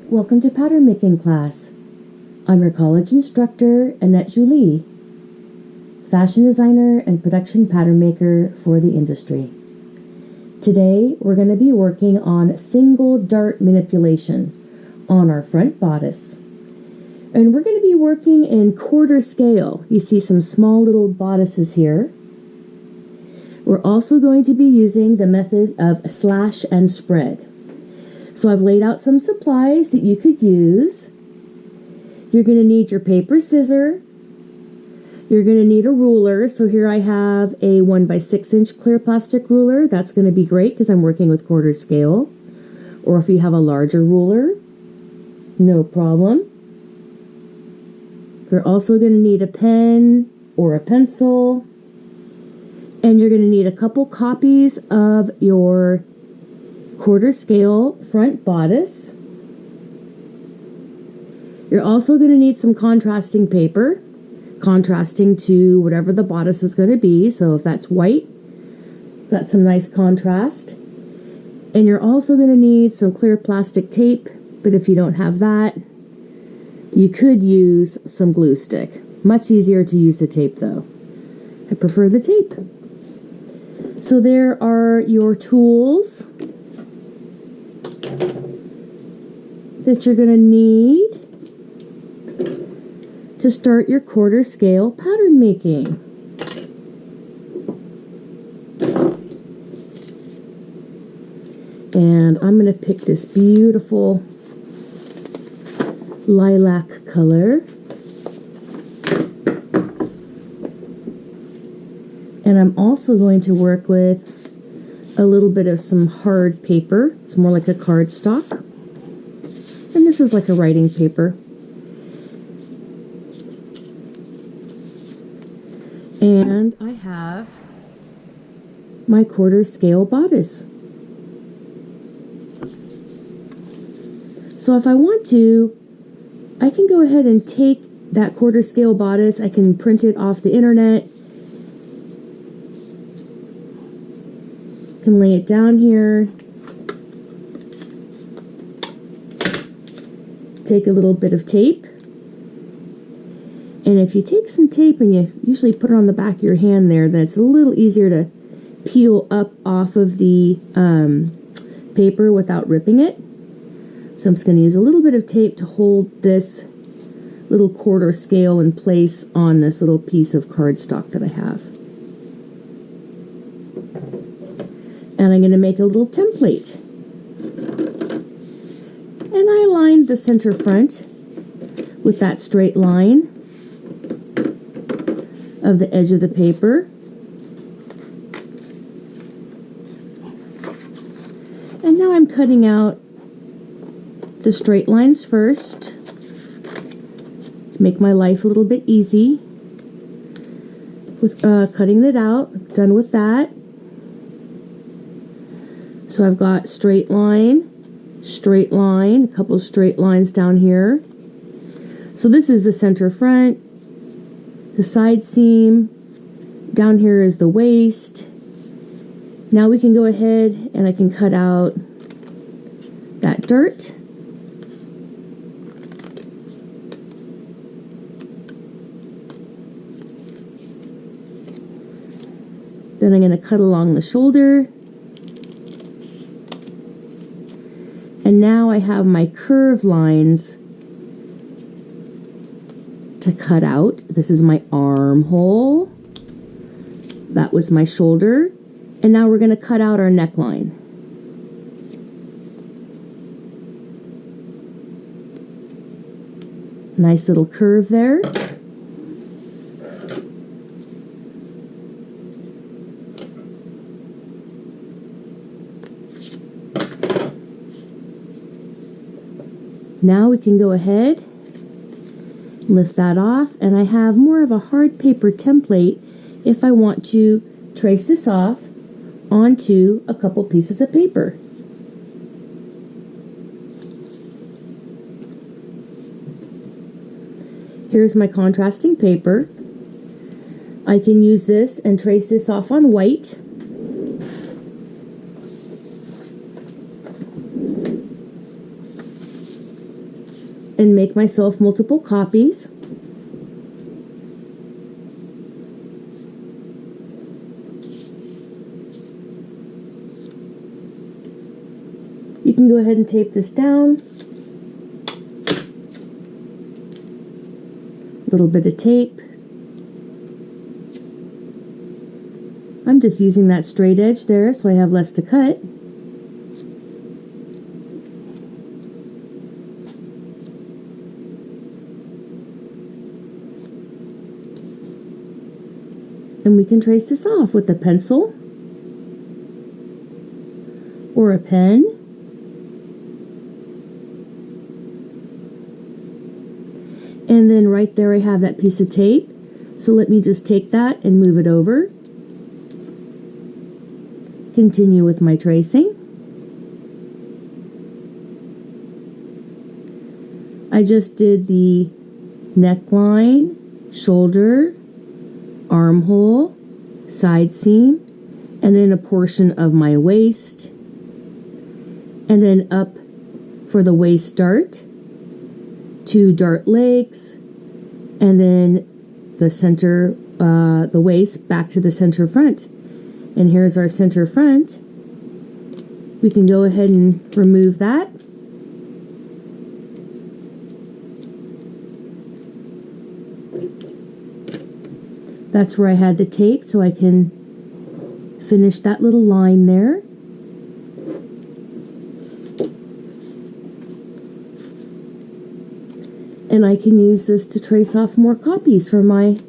Welcome to pattern making class. I'm your college instructor, Annette Julie, fashion designer and production pattern maker for the industry. Today, we're going to be working on single dart manipulation on our front bodice. And we're going to be working in quarter scale. You see some small little bodices here. We're also going to be using the method of slash and spread. So I've laid out some supplies that you could use. You're going to need your paper scissor. You're going to need a ruler. So here I have a 1x6" clear plastic ruler. That's going to be great because I'm working with quarter scale. Or if you have a larger ruler, no problem. You're also going to need a pen or a pencil. And you're going to need a couple copies of your quarter scale front bodice. You're also going to need some contrasting paper, contrasting to whatever the bodice is going to be. So if that's white, got some nice contrast. And you're also going to need some clear plastic tape, but if you don't have that, you could use some glue stick. Much easier to use the tape though. I prefer the tape. So there are your tools that you're going to need to start your quarter scale pattern making. And I'm going to pick this beautiful lilac color. And I'm also going to work with a little bit of some hard paper. It's more like a cardstock. And this is like a writing paper. And I have my quarter scale bodice. So if I want to, I can go ahead and take that quarter scale bodice. I can print it off the internet. Can lay it down here. Take a little bit of tape. And if you take some tape and you usually put it on the back of your hand there, then it's a little easier to peel up off of the paper without ripping it. So I'm just going to use a little bit of tape to hold this little quarter scale in place on this little piece of cardstock that I have. And I'm going to make a little template. And I aligned the center front with that straight line of the edge of the paper. And now I'm cutting out the straight lines first to make my life a little bit easy with cutting it out. Done with that. So I've got straight line, a couple straight lines down here. So this is the center front, the side seam, down here is the waist. Now we can go ahead and I can cut out that dart. Then I'm going to cut along the shoulder. And now I have my curve lines to cut out. This is my armhole. That was my shoulder. And now we're going to cut out our neckline. Nice little curve there. Now we can go ahead, lift that off, and I have more of a hard paper template if I want to trace this off onto a couple pieces of paper. Here's my contrasting paper. I can use this and trace this off on white. and make myself multiple copies. You can go ahead and tape this down. A little bit of tape. I'm just using that straight edge there so I have less to cut. And we can trace this off with a pencil or a pen. And then right there I have that piece of tape. So let me just take that and move it over. Continue with my tracing. I just did the neckline, shoulder, armhole, side seam, and then a portion of my waist, and then up for the waist dart, 2 dart legs, and then the center, the waist back to the center front. And here's our center front. We can go ahead and remove that. That's where I had the tape, so I can finish that little line there. And I can use this to trace off more copies for my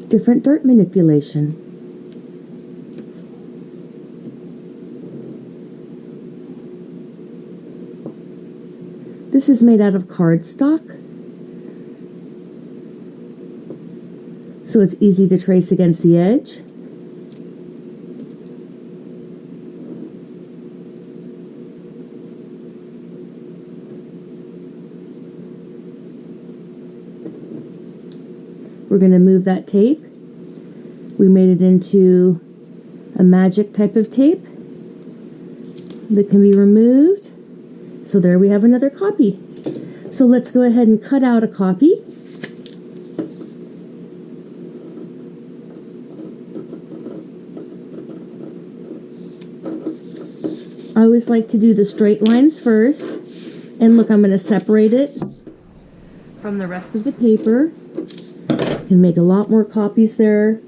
different dart manipulation. This is made out of cardstock, so it's easy to trace against the edge. We're going to move that tape. We made it into a magic type of tape that can be removed. So there we have another copy. So let's go ahead and cut out a copy. I always like to do the straight lines first. And look, I'm going to separate it from the rest of the paper. I can make a lot more copies there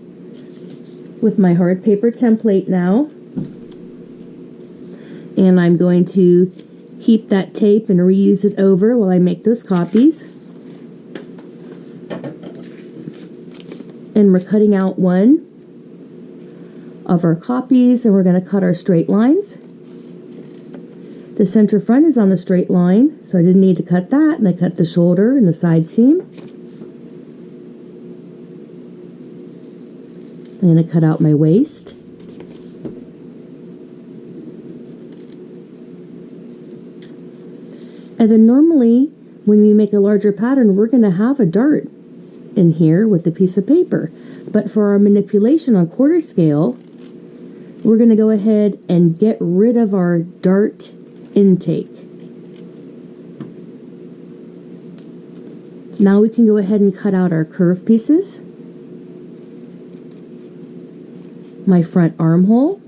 with my hard paper template now. And I'm going to keep that tape and reuse it over while I make those copies. And we're cutting out one of our copies, and we're going to cut our straight lines. The center front is on the straight line, so I didn't need to cut that, and I cut the shoulder and the side seam. I'm going to cut out my waist. And then normally, when we make a larger pattern, we're going to have a dart in here with a piece of paper. But for our manipulation on quarter scale, we're going to go ahead and get rid of our dart intake. Now we can go ahead and cut out our curve pieces. My front armhole.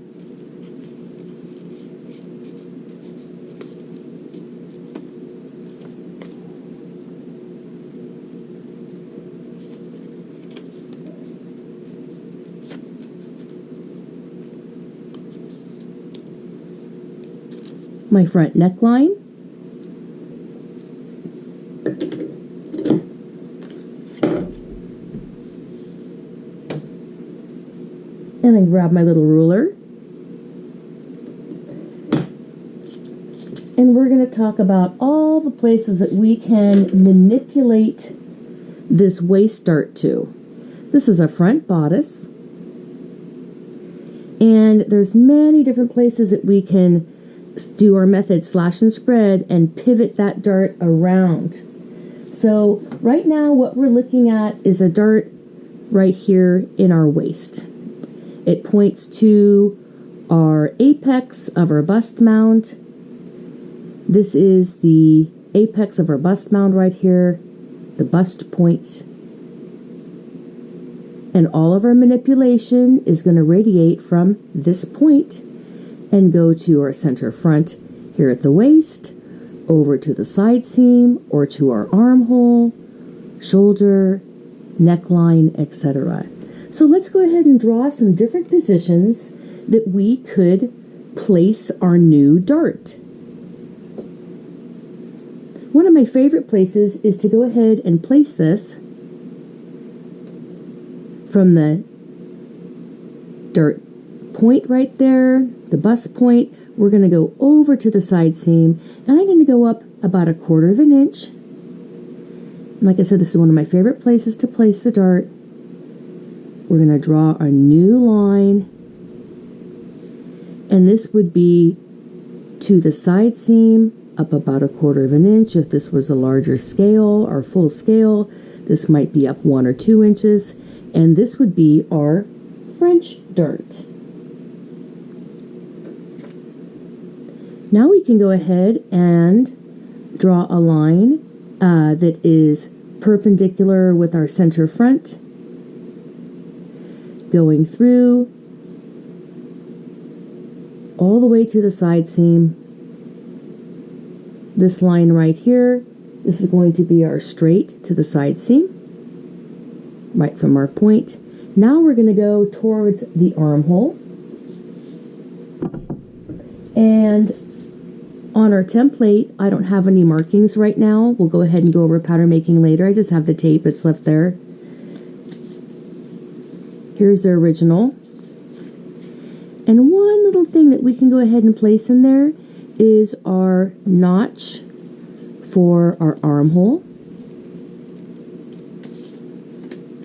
My front neckline. And I grab my little ruler. And we're going to talk about all the places that we can manipulate this waist dart to. This is a front bodice. And there's many different places that we can do our method slash and spread and pivot that dart around. So right now what we're looking at is a dart right here in our waist. It points to our apex of our bust mount. This is the apex of our bust mound right here, the bust point. And all of our manipulation is going to radiate from this point and go to our center front here at the waist, over to the side seam, or to our armhole, shoulder, neckline, etc. So let's go ahead and draw some different positions that we could place our new dart. One of my favorite places is to go ahead and place this from the dart point right there, the bust point. We're going to go over to the side seam, and I'm going to go up about 1/4 of an inch. And like I said, this is one of my favorite places to place the dart. We're going to draw a new line, and this would be to the side seam, up about 1/4 of an inch. If this was a larger scale or full scale, this might be up 1 or 2 inches. And this would be our French dart. Now we can go ahead and draw a line that is perpendicular with our center front, going through all the way to the side seam. This line right here, this is going to be our straight to the side seam, right from our point. Now we're going to go towards the armhole. And on our template, I don't have any markings right now. We'll go ahead and go over pattern making later. I just have the tape that's left there. Here's the original. And one little thing that we can go ahead and place in there is our notch for our armhole.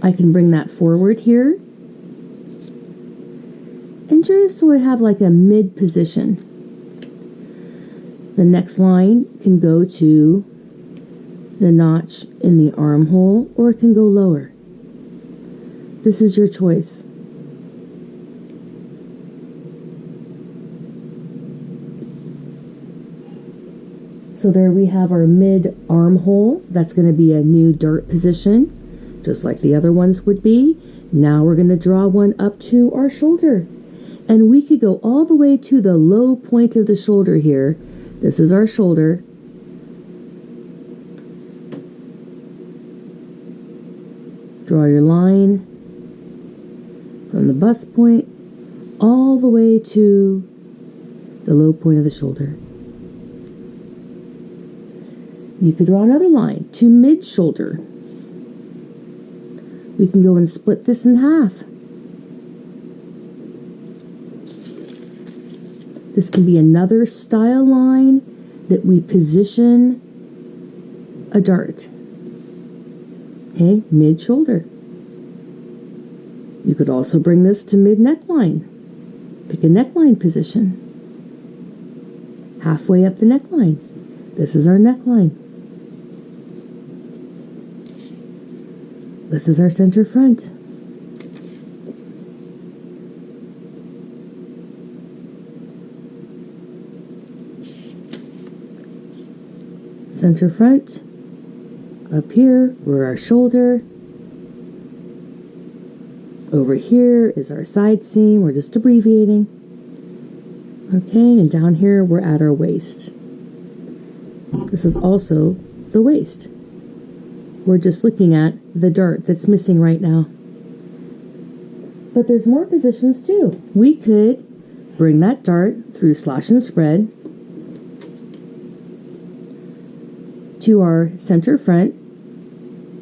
I can bring that forward here. And just so I have like a mid position. The next line can go to the notch in the armhole, or it can go lower. This is your choice. So there we have our mid armhole. That's going to be a new dart position, just like the other ones would be. Now we're going to draw one up to our shoulder. And we could go all the way to the low point of the shoulder here. This is our shoulder. Draw your line from the bust point all the way to the low point of the shoulder. You could draw another line to mid-shoulder. We can go and split this in half. This can be another style line that we position a dart. Okay, mid-shoulder. You could also bring this to mid-neckline. Pick a neckline position. Halfway up the neckline. This is our neckline. This is our center front. Center front. Up here, we're our shoulder. Over here is our side seam. We're just abbreviating. Okay, and down here, we're at our waist. This is also the waist. We're just looking at the dart that's missing right now. But there's more positions too. We could bring that dart through slash and spread to our center front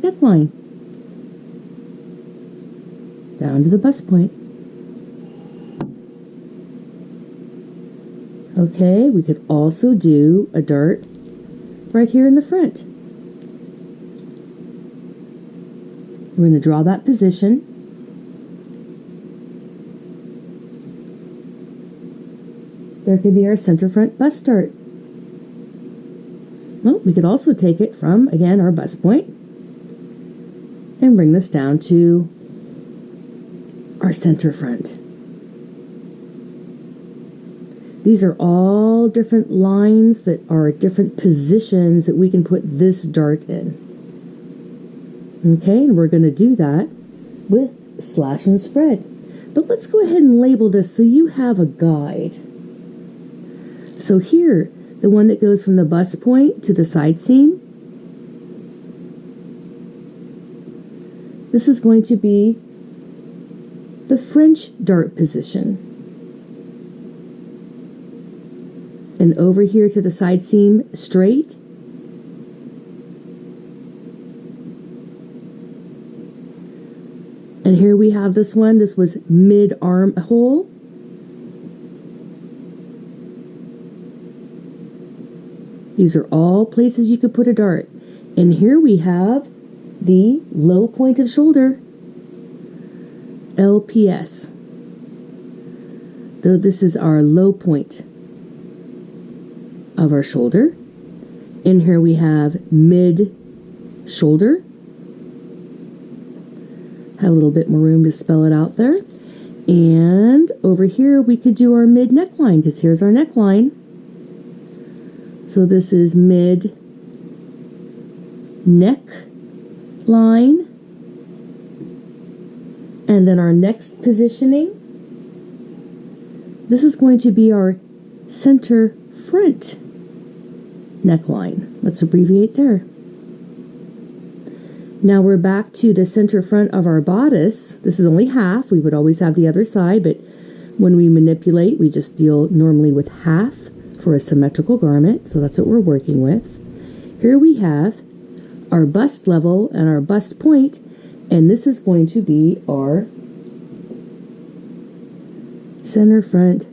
neckline, down to the bust point. Okay, we could also do a dart right here in the front. We're going to draw that position. There could be our center front bust dart. Well, we could also take it from, again, our bust point and bring this down to our center front. These are all different lines that are different positions that we can put this dart in. Okay, and we're going to do that with slash and spread. But let's go ahead and label this so you have a guide. So here, the one that goes from the bust point to the side seam, this is going to be the French dart position. And over here to the side seam straight, and here we have this one. This was mid armhole. These are all places you could put a dart. And here we have the low point of shoulder, LPS. Though this is our low point of our shoulder. And here we have mid shoulder. Have a little bit more room to spell it out there. And over here we could do our mid neckline, because here's our neckline. So this is mid neck line. And then our next positioning, this is going to be our center front neckline. Let's abbreviate there. Now we're back to the center front of our bodice. This is only half. We would always have the other side, but when we manipulate, we just deal normally with half for a symmetrical garment. So that's what we're working with. Here we have our bust level and our bust point, and this is going to be our center front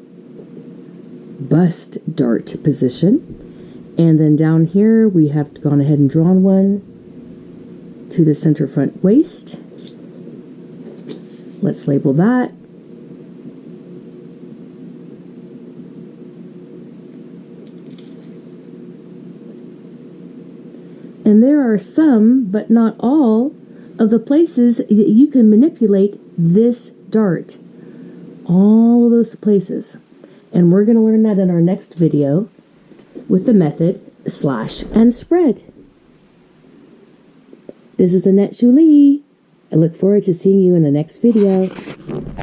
bust dart position. And then down here we have gone ahead and drawn one to the center front waist. Let's label that. And there are some, but not all, of the places that you can manipulate this dart. All of those places. And we're going to learn that in our next video with the method slash and spread. This is Annette Julie. I look forward to seeing you in the next video.